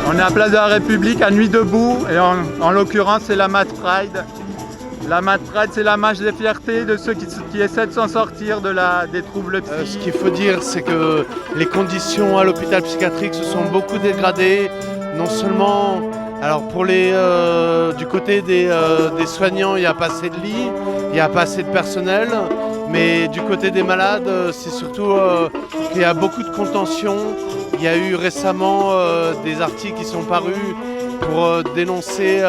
On est à Place de la République à Nuit debout et en l'occurrence c'est la Mad Pride. La Mad Pride, c'est la marche des fiertés de ceux qui essaient de s'en sortir des troubles psychiques. Ce qu'il faut dire, c'est que les conditions à l'hôpital psychiatrique se sont beaucoup dégradées. Non seulement, alors pour du côté des soignants, il n'y a pas assez de lits, il n'y a pas assez de personnel. Mais du côté des malades, c'est surtout qu'il y a beaucoup de contention. Il y a eu récemment des articles qui sont parus pour dénoncer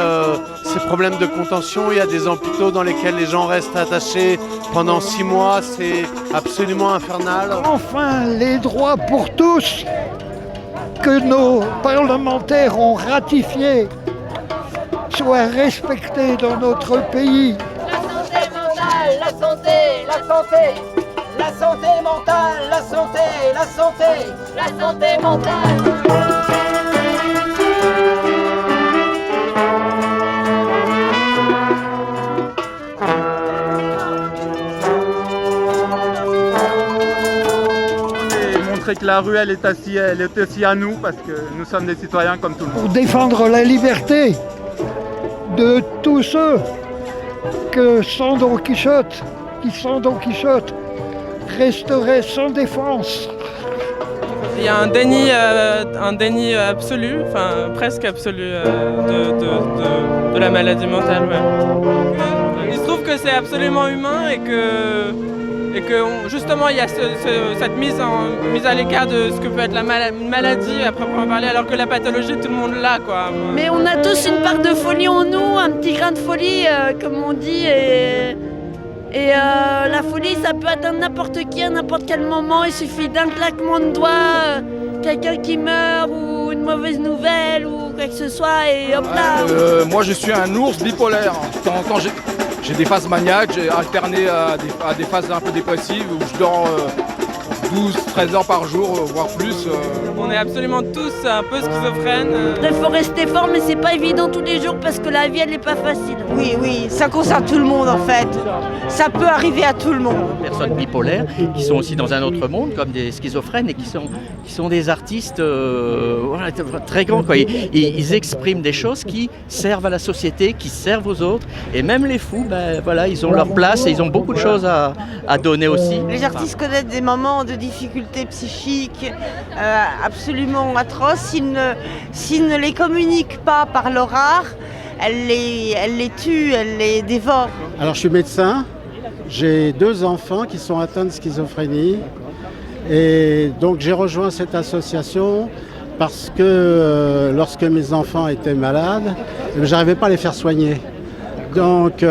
ces problèmes de contention. Il y a des hôpitaux dans lesquels les gens restent attachés pendant 6 mois. C'est absolument infernal. Enfin, les droits pour tous que nos parlementaires ont ratifiés soient respectés dans notre pays. La santé, la santé, la santé mentale, la santé, la santé, la santé mentale. Et montrer que la rue elle est aussi à nous parce que nous sommes des citoyens comme tout le monde. Pour défendre la liberté de tous ceux que sans Don Quichotte, resterait sans défense. Il y a un déni absolu, enfin presque absolu de la maladie mentale. Ouais. Il se trouve que c'est absolument humain et que justement il y a cette mise à l'écart de ce que peut être une maladie à proprement parler, alors que la pathologie tout le monde l'a quoi. Mais on a tous une part de folie en nous, un petit grain de folie comme on dit et la folie ça peut atteindre n'importe qui à n'importe quel moment, il suffit d'un claquement de doigts, quelqu'un qui meurt ou une mauvaise nouvelle ou quoi que ce soit et hop là. Moi je suis un ours bipolaire, de temps en temps j'ai des phases maniaques, j'ai alterné à des phases un peu dépressives où je dors 12-13 heures par jour, voire plus. On est absolument tous un peu schizophrènes. Il faut rester fort mais c'est pas évident tous les jours parce que la vie elle n'est pas facile. Oui, ça concerne tout le monde en fait. Ça peut arriver à tout le monde. Personnes bipolaires qui sont aussi dans un autre monde comme des schizophrènes et qui sont des artistes voilà, très grands. Quoi. Ils expriment des choses qui servent à la société, qui servent aux autres. Et même les fous, ben, voilà, ils ont leur place et ils ont beaucoup de choses à donner aussi. Les artistes connaissent des moments de difficultés psychiques absolument atroces. S'ils ne les communiquent pas par leur art, elle les tue, elle les dévore. Alors je suis médecin, j'ai 2 enfants qui sont atteints de schizophrénie et donc j'ai rejoint cette association parce que lorsque mes enfants étaient malades, je n'arrivais pas à les faire soigner. Donc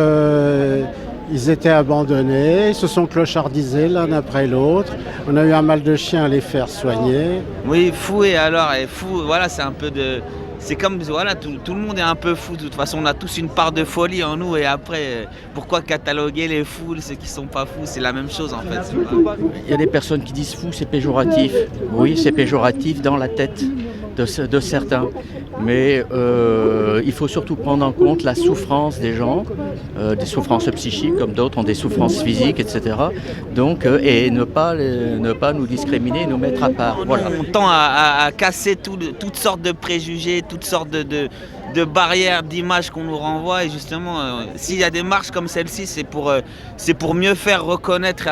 ils étaient abandonnés, ils se sont clochardisés l'un après l'autre. On a eu un mal de chien à les faire soigner. Oui, fou et alors, et fou, voilà, c'est un peu de... C'est comme, voilà, tout le monde est un peu fou, de toute façon on a tous une part de folie en nous et après, pourquoi cataloguer les fous, ceux qui sont pas fous, c'est la même chose en fait. Il y a des personnes qui disent fou, c'est péjoratif. Oui, c'est péjoratif dans la tête de certains. Mais il faut surtout prendre en compte la souffrance des gens, des souffrances psychiques comme d'autres ont des souffrances physiques, etc. Donc, et ne pas nous discriminer, nous mettre à part. Voilà. On tend à casser toutes sortes de préjugés, toutes sortes de barrières, d'images qu'on nous renvoie et justement, s'il y a des marches comme celle-ci, c'est pour mieux faire reconnaître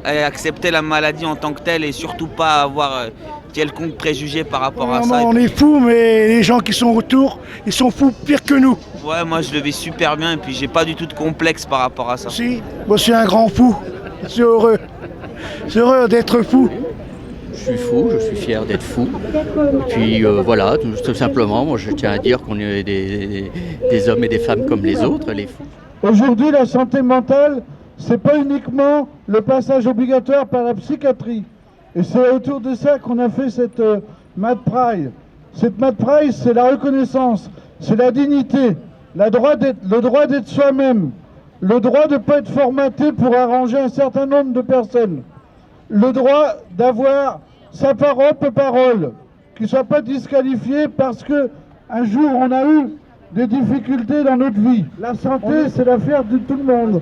et accepter la maladie en tant que telle et surtout pas avoir quelconque préjugé par rapport à ça. On est fous, mais les gens qui sont autour, ils sont fous pire que nous. Ouais, moi je le vis super bien et puis j'ai pas du tout de complexe par rapport à ça. Si, moi je suis un grand fou, je suis heureux. Je suis heureux d'être fou. Je suis fou, je suis fier d'être fou. Et puis voilà, tout simplement, moi je tiens à dire qu'on est des hommes et des femmes comme les autres, les fous. Aujourd'hui, la santé mentale, c'est pas uniquement le passage obligatoire par la psychiatrie. Et c'est autour de ça qu'on a fait cette Mad Pride. Cette Mad Pride, c'est la reconnaissance, c'est la dignité, le droit d'être soi-même, le droit de ne pas être formaté pour arranger un certain nombre de personnes, le droit d'avoir sa propre parole, qui ne soit pas disqualifiée parce que un jour on a eu des difficultés dans notre vie. La santé, c'est l'affaire de tout le monde.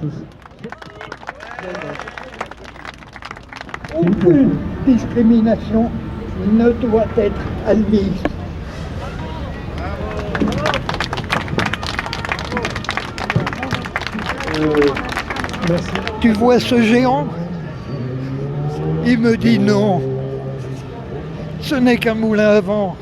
Aucune discrimination ne doit être admise. Tu vois ce géant? Il me dit non. Ce n'est qu'un moulin à vent.